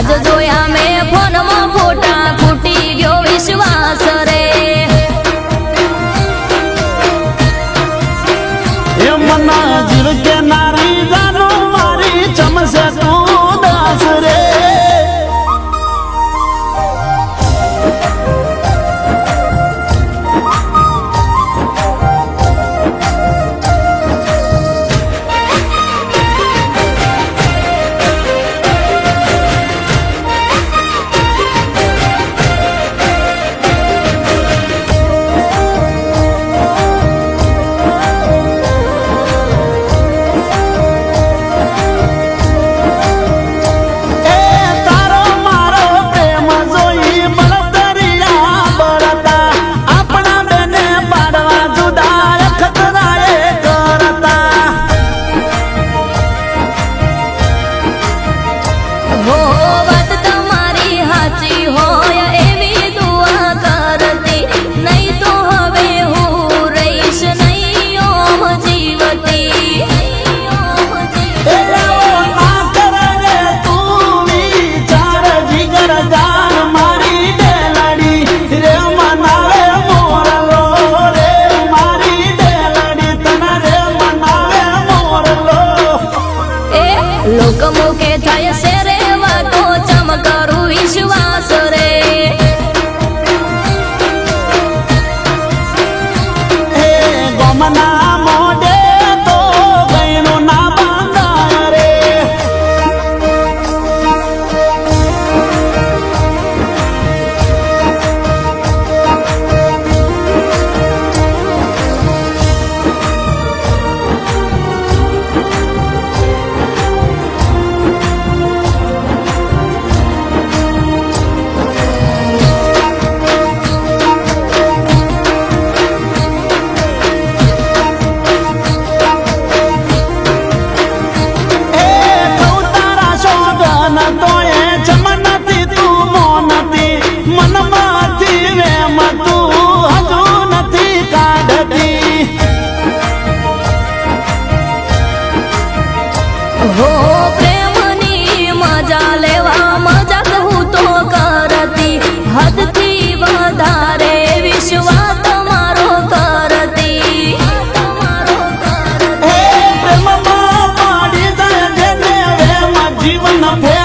आज जोया में फोन में फोटा फूटी गयो विश्वास रे मना जिल के नारी जानो मारी चमसे तू दास रे लोकमुखे थाय से रेवा तो चमकारू विश्वास रे गमना मोडे तो गैनो ना बांधा रे हो प्रेमनी मजा लेवा मजा कहूँ तो करती हद थी વધારે विश्वास તમારો करती प्रेम मां पाड़ी दे जीवन फे